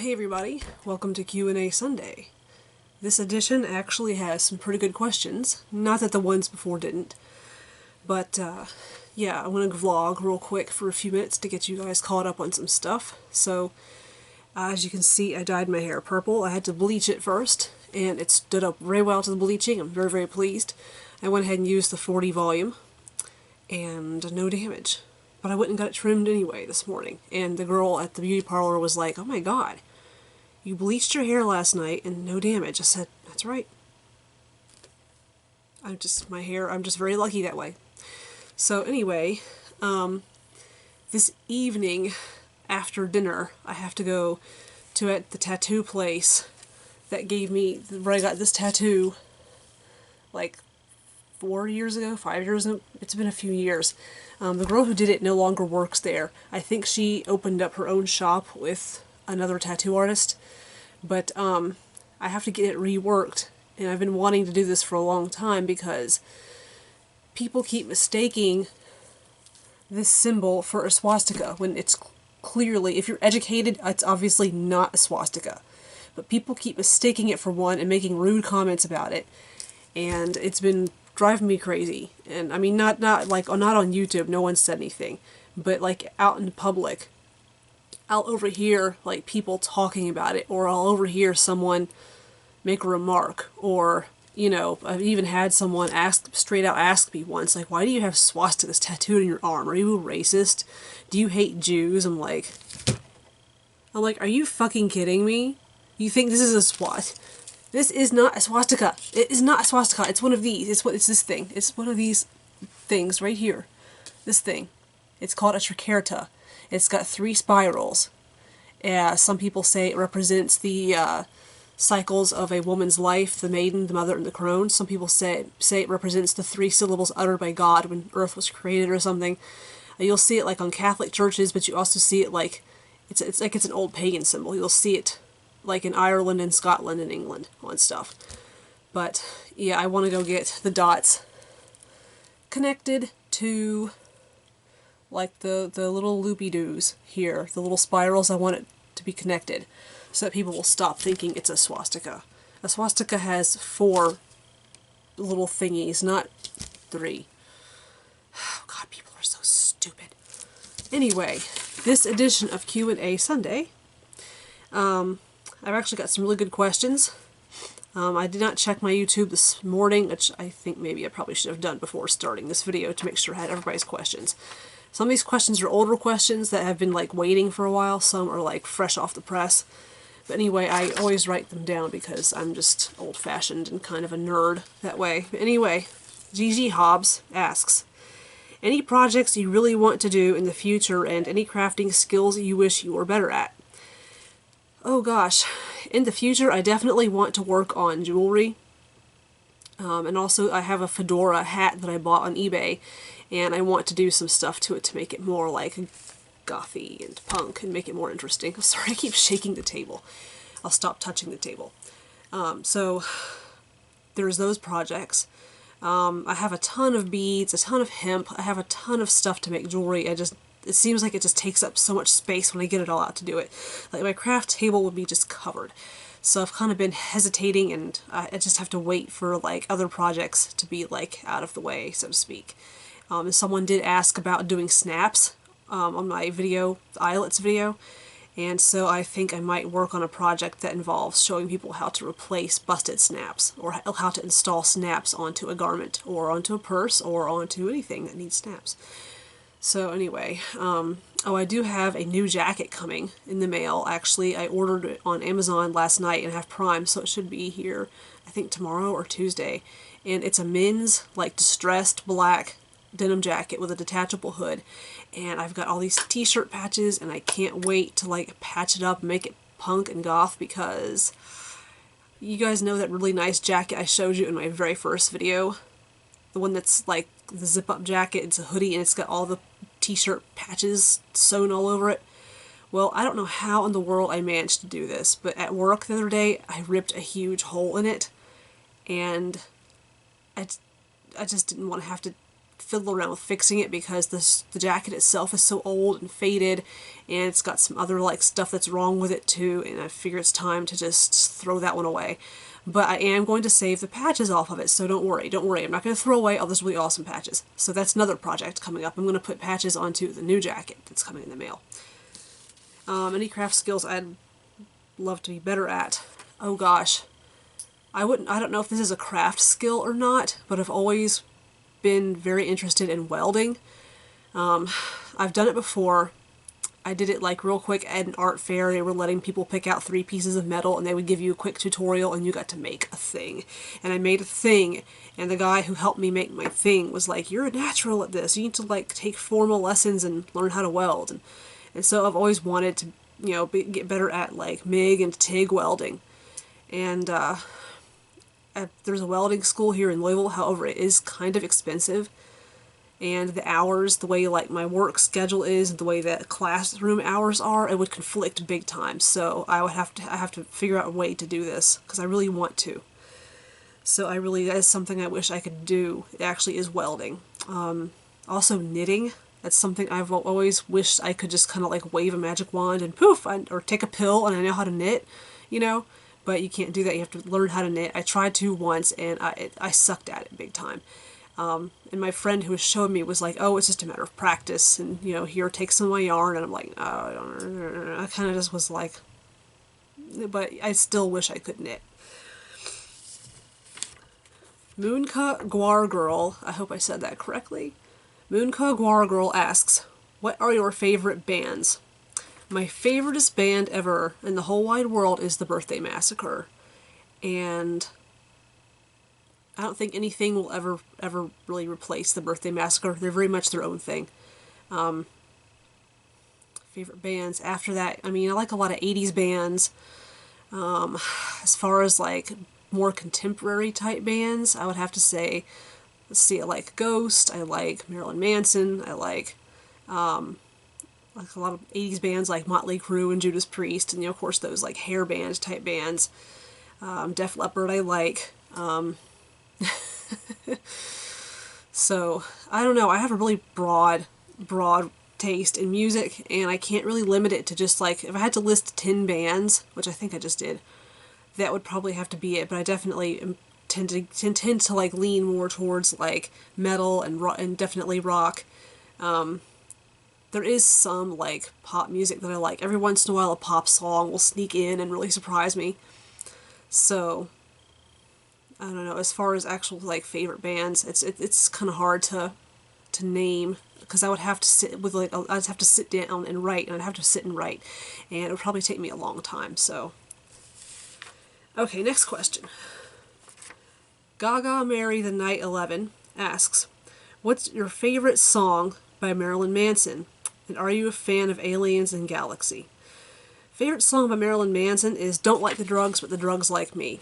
Hey everybody, welcome to Q&A Sunday. This edition actually has some pretty good questions. Not that the ones before didn't. But, yeah, I want to vlog real quick for a few minutes to get you guys caught up on some stuff. So, as you can see, I dyed my hair purple. I had to bleach it first, and it stood up very well to the bleaching. I'm very, very pleased. I went ahead and used the 40 volume, and no damage. But I went and got it trimmed anyway this morning, and the girl at the beauty parlor was like, "Oh my god, you bleached your hair last night and no damage." I said, "That's right. I'm just very lucky that way." So anyway, this evening after dinner, I have to go to the tattoo place that gave me, where I got this tattoo like 4 years ago, 5 years ago. It's been a few years. The girl who did it no longer works there. I think she opened up her own shop with another tattoo artist. But I have to get it reworked, and I've been wanting to do this for a long time because people keep mistaking this symbol for a swastika when it's clearly, if you're educated, it's obviously not a swastika. But people keep mistaking it for one and making rude comments about it, and it's been driving me crazy. And I mean, not on YouTube, no one said anything, but like out in public, I'll overhear like people talking about it, or I'll overhear someone make a remark, or, you know, I've even had someone straight out ask me once, like, "Why do you have swastikas tattooed on your arm? Are you a racist? Do you hate Jews?" I'm like, "Are you fucking kidding me? You think this is a swastika? This is not a swastika. It is not a swastika. It's one of these. It's this thing. It's one of these things right here. This thing. It's called a tricerata. It's got 3 spirals. Some people say it represents the cycles of a woman's life, the maiden, the mother, and the crone. Some people say it represents the 3 syllables uttered by God when Earth was created or something. You'll see it like on Catholic churches, but you also see it like it's like it's an old pagan symbol. You'll see it like in Ireland and Scotland and England on stuff. But yeah, I want to go get the dots connected to like the little loopy-doos here, the little spirals. I want it to be connected so that people will stop thinking it's a swastika. A swastika has 4 little thingies, not 3. Oh god, people are so stupid. Anyway, this edition of Q&A Sunday, I've actually got some really good questions. I did not check my YouTube this morning, which I think maybe I probably should have done before starting this video to make sure I had everybody's questions. Some of these questions are older questions that have been like waiting for a while. Some are like fresh off the press. But anyway, I always write them down because I'm just old-fashioned and kind of a nerd that way. But anyway, Gigi Hobbs asks, "Any projects you really want to do in the future and any crafting skills you wish you were better at?" Oh gosh, in the future I definitely want to work on jewelry. And also I have a fedora hat that I bought on eBay, and I want to do some stuff to it to make it more like gothy and punk and make it more interesting. I'm sorry, I keep shaking the table. I'll stop touching the table. So there's those projects. I have a ton of beads, a ton of hemp, I have a ton of stuff to make jewelry. It seems like it just takes up so much space when I get it all out to do it. Like my craft table would be just covered. So I've kind of been hesitating, and I just have to wait for like other projects to be like out of the way, so to speak. And someone did ask about doing snaps on my video, the eyelets video, and so I think I might work on a project that involves showing people how to replace busted snaps, or how to install snaps onto a garment, or onto a purse, or onto anything that needs snaps. So anyway, oh, I do have a new jacket coming in the mail. Actually, I ordered it on Amazon last night and have Prime, so it should be here, I think, tomorrow or Tuesday. And it's a men's, like, distressed black denim jacket with a detachable hood. And I've got all these t-shirt patches, and I can't wait to, like, patch it up and make it punk and goth, because you guys know that really nice jacket I showed you in my very first video? The one that's, like, the zip-up jacket. It's a hoodie, and it's got all the t-shirt patches sewn all over it. Well, I don't know how in the world I managed to do this, but at work the other day, I ripped a huge hole in it, and I just didn't want to have to fiddle around with fixing it because the jacket itself is so old and faded, and it's got some other like stuff that's wrong with it too, and I figure it's time to just throw that one away. But I am going to save the patches off of it, so don't worry, don't worry. I'm not going to throw away all those really awesome patches. So that's another project coming up. I'm going to put patches onto the new jacket that's coming in the mail. Any craft skills I'd love to be better at. Oh gosh. I don't know if this is a craft skill or not, but I've always been very interested in welding. I've done it before. I did it like real quick at an art fair. They were letting people pick out 3 pieces of metal and they would give you a quick tutorial and you got to make a thing. And I made a thing, and the guy who helped me make my thing was like, "You're a natural at this. You need to like take formal lessons and learn how to weld." And so I've always wanted to, you know, get better at like MIG and TIG welding. And there's a welding school here in Louisville, however it is kind of expensive, and the hours, the way like my work schedule is, and the way that classroom hours are, it would conflict big time. So I have to figure out a way to do this because I really want to. So that is something I wish I could do. It actually is welding. Also knitting. That's something I've always wished I could just kind of like wave a magic wand and poof, or take a pill and I know how to knit, you know. But you can't do that. You have to learn how to knit. I tried to once, and I sucked at it big time. And my friend who was showing me was like, "Oh, it's just a matter of practice, and you know, here, take some of my yarn." And I'm like, "Oh, I kind of just was like," but I still wish I could knit. Moonka Guar Girl, I hope I said that correctly. Moonka Guar Girl asks, "What are your favorite bands?" My favoriteest band ever in the whole wide world is the Birthday Massacre, and I don't think anything will ever really replace the Birthday Massacre. They're very much their own thing. Favorite bands after that, I mean, I like a lot of 80s bands. As far as like more contemporary type bands, I would have to say, let's see, I like Ghost, I like Marilyn Manson, I like a lot of 80s bands like Motley Crue and Judas Priest, and you know, of course those like hair band type bands. Def Leppard I like. So I don't know, I have a really broad taste in music, and I can't really limit it to just like, if I had to list 10 bands, which I think I just did, that would probably have to be it. But I definitely tend to like lean more towards like metal and definitely rock. There is some like pop music that I like. Every once in a while a pop song will sneak in and really surprise me. So I don't know, as far as actual like favorite bands, it's kind of hard to name, because I would have to sit with like, I'd have to sit down and write, and I'd have to sit and write, and it would probably take me a long time. So okay, next question. Gaga Mary the Night 11 asks, "What's your favorite song by Marilyn Manson? And are you a fan of Aliens and Galaxy?" Favorite song by Marilyn Manson is Don't Like the Drugs, But the Drugs Like Me.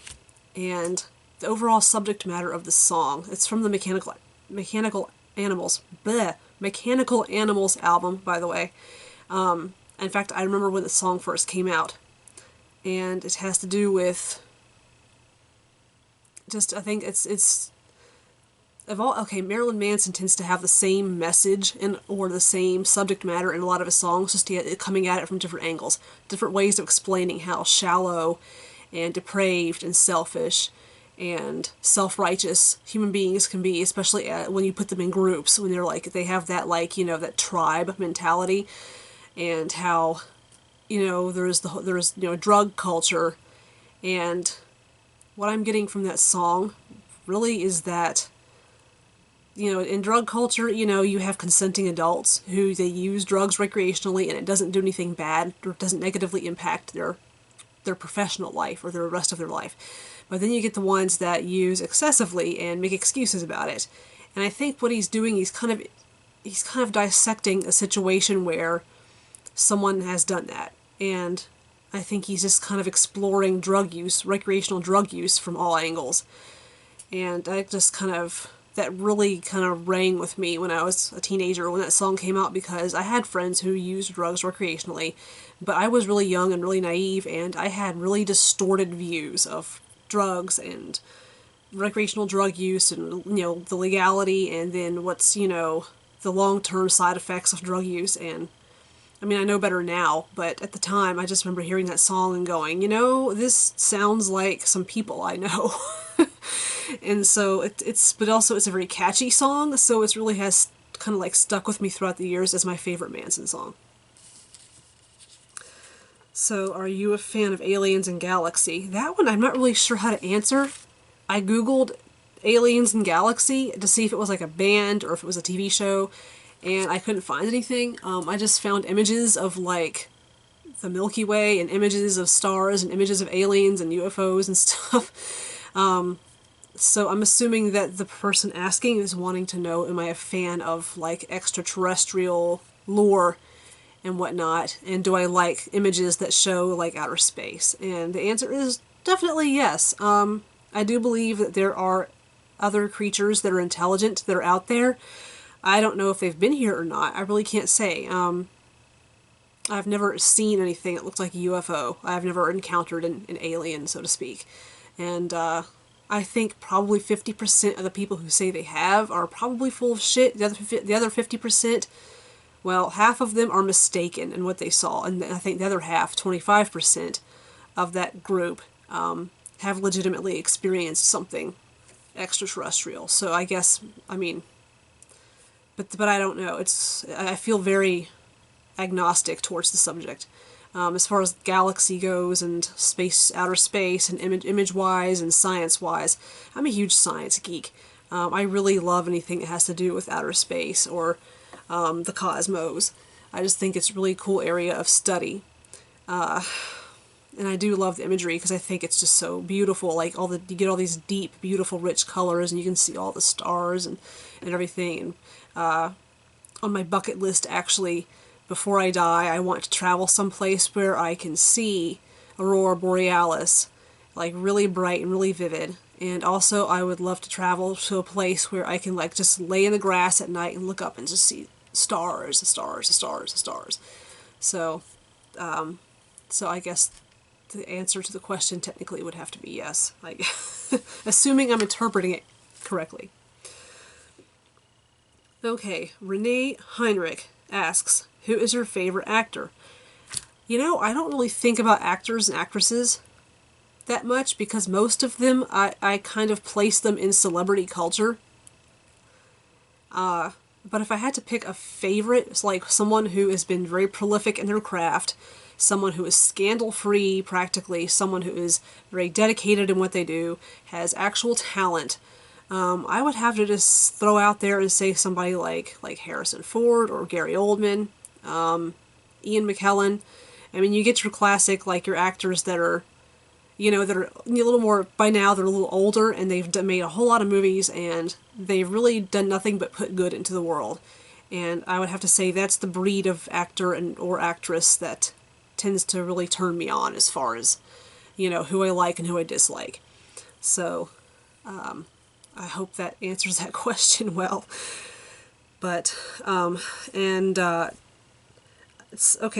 And the overall subject matter of the song, it's from the Mechanical Animals album, by the way. In fact, I remember when the song first came out. And it has to do with just, I think it's Marilyn Manson tends to have the same message or the same subject matter in a lot of his songs, just coming at it from different angles, different ways of explaining how shallow and depraved and selfish and self-righteous human beings can be, especially when you put them in groups, when they have that, like, you know, that tribe mentality, and how, you know, there's you know, drug culture. And what I'm getting from that song really is that, you know, in drug culture, you know, you have consenting adults who they use drugs recreationally, and it doesn't do anything bad or doesn't negatively impact their professional life or the rest of their life. But then you get the ones that use excessively and make excuses about it. And I think what he's doing, he's kind of dissecting a situation where someone has done that. And I think he's just kind of exploring drug use, recreational drug use, from all angles. And that really kind of rang with me when I was a teenager when that song came out, because I had friends who used drugs recreationally, but I was really young and really naive, and I had really distorted views of drugs and recreational drug use and, the legality, and then what's, the long-term side effects of drug use. And I mean, I know better now, but at the time I just remember hearing that song and going, this sounds like some people I know. And so but also it's a very catchy song, so it really has kind of like stuck with me throughout the years as my favorite Manson song. So, are you a fan of Aliens and Galaxy? That one I'm not really sure how to answer. I googled Aliens and Galaxy to see if it was like a band or if it was a TV show, and I couldn't find anything. I just found images of like the Milky Way and images of stars and images of aliens and UFOs and stuff. So I'm assuming that the person asking is wanting to know, am I a fan of like extraterrestrial lore and whatnot, and do I like images that show like outer space? And the answer is definitely yes. I do believe that there are other creatures that are intelligent that are out there. I don't know if they've been here or not. I really can't say. I've never seen anything that looks like a UFO. I've never encountered an alien, so to speak. And I think probably 50% of the people who say they have are probably full of shit. The other 50%, well, half of them are mistaken in what they saw. And I think the other half, 25% of that group, have legitimately experienced something extraterrestrial. So I guess, I mean, but I don't know. I feel very agnostic towards the subject. As far as galaxy goes and space, outer space, and image-wise and science-wise, I'm a huge science geek. I really love anything that has to do with outer space or the cosmos. I just think it's a really cool area of study. And I do love the imagery because I think it's just so beautiful. Like you get all these deep, beautiful, rich colors, and you can see all the stars and everything. And on my bucket list, actually, before I die, I want to travel someplace where I can see Aurora Borealis, like really bright and really vivid. And also, I would love to travel to a place where I can like just lay in the grass at night and look up and just see stars, stars, stars, stars. So, so I guess the answer to the question technically would have to be yes, like assuming I'm interpreting it correctly. Okay, Renee Heinrich asks, who is your favorite actor? I don't really think about actors and actresses that much because most of them, I kind of place them in celebrity culture. But if I had to pick a favorite, it's like someone who has been very prolific in their craft, someone who is scandal-free practically, someone who is very dedicated in what they do, has actual talent, I would have to just throw out there and say somebody like Harrison Ford or Gary Oldman, Ian McKellen. I mean, you get your classic, like your actors that are, that are a little more, by now they're a little older and they've made a whole lot of movies and they've really done nothing but put good into the world. And I would have to say that's the breed of actor or actress that tends to really turn me on as far as, who I like and who I dislike. So, I hope that answers that question well. But, okay,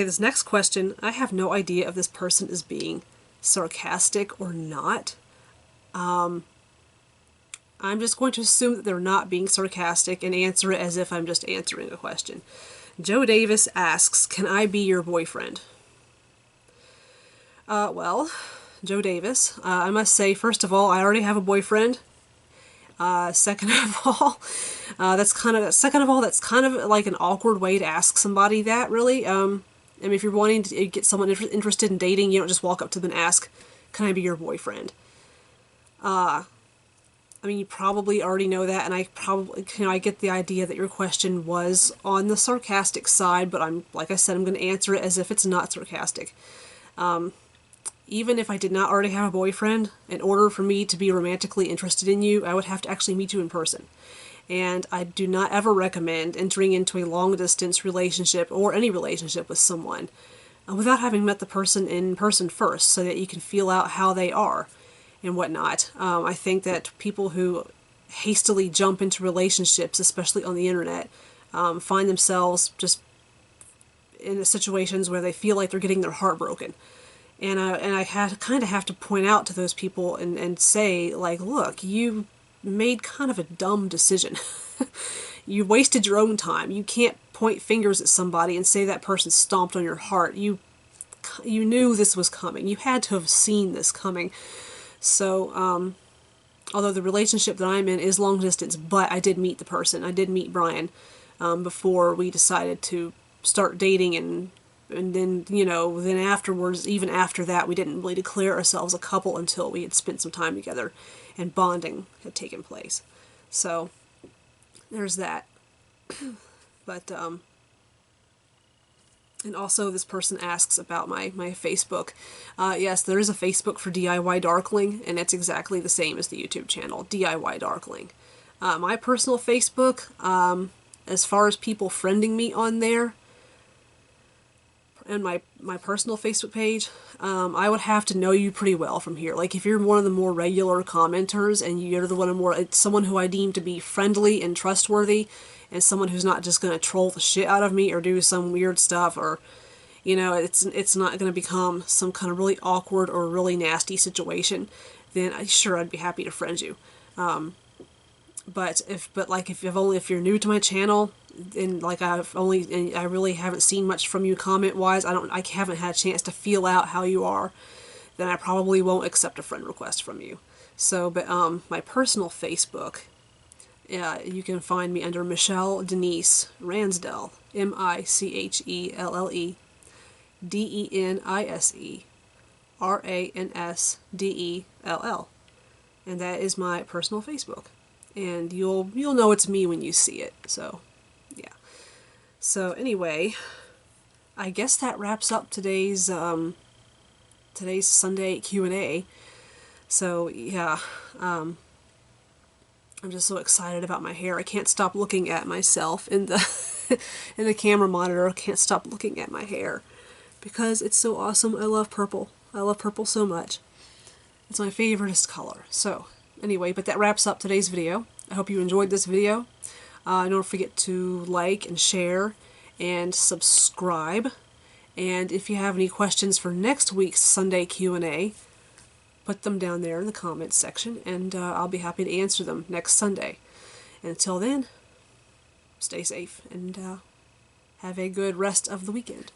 this next question, I have no idea if this person is being sarcastic or not. I'm just going to assume that they're not being sarcastic and answer it as if I'm just answering a question. Joe Davis asks, can I be your boyfriend? Well, Joe Davis, I must say, first of all, I already have a boyfriend. Second of all, that's kind of like an awkward way to ask somebody that, really. I mean, if you're wanting to get someone interested in dating, you don't just walk up to them and ask, can I be your boyfriend? I mean, you probably already know that, and I probably, I get the idea that your question was on the sarcastic side, but like I said, I'm going to answer it as if it's not sarcastic. Even if I did not already have a boyfriend, in order for me to be romantically interested in you, I would have to actually meet you in person. And I do not ever recommend entering into a long-distance relationship or any relationship with someone without having met the person in person first, so that you can feel out how they are and whatnot. I think that people who hastily jump into relationships, especially on the internet, find themselves just in situations where they feel like they're getting their heart broken. And I had kind of have to point out to those people and say, like, look, you made kind of a dumb decision. You wasted your own time. You can't point fingers at somebody and say that person stomped on your heart. You knew this was coming. You had to have seen this coming. So, although the relationship that I'm in is long distance, but I did meet the person. I did meet Brian before we decided to start dating, and then, you know, then afterwards, even after that, we didn't really declare ourselves a couple until we had spent some time together and bonding had taken place. So, there's that. But, and also this person asks about my Facebook. Yes, there is a Facebook for DIY Darkling, and it's exactly the same as the YouTube channel, DIY Darkling. My personal Facebook, as far as people friending me on there, and my personal Facebook page, I would have to know you pretty well from here. Like, if you're one of the more regular commenters and you're the one of more, it's someone who I deem to be friendly and trustworthy, and someone who's not just going to troll the shit out of me or do some weird stuff, or, you know, it's not going to become some kind of really awkward or really nasty situation, then sure, I'd be happy to friend you. But if you're new to my channel, and like I really haven't seen much from you comment wise, I haven't had a chance to feel out how you are, then I probably won't accept a friend request from you. So, but my personal Facebook, you can find me under Michelle Denise Ransdell, MiChelleDeniseransdell, and that is my personal Facebook. And you'll know it's me when you see it. So, yeah. So anyway, I guess that wraps up today's Sunday Q&A. So yeah, I'm just so excited about my hair. I can't stop looking at myself in the in the camera monitor. I can't stop looking at my hair because it's so awesome. I love purple. I love purple so much. It's my favoriteest color. So anyway, but that wraps up today's video. I hope you enjoyed this video. Don't forget to like and share and subscribe. And if you have any questions for next week's Sunday Q&A, put them down there in the comments section, and I'll be happy to answer them next Sunday. And until then, stay safe and have a good rest of the weekend.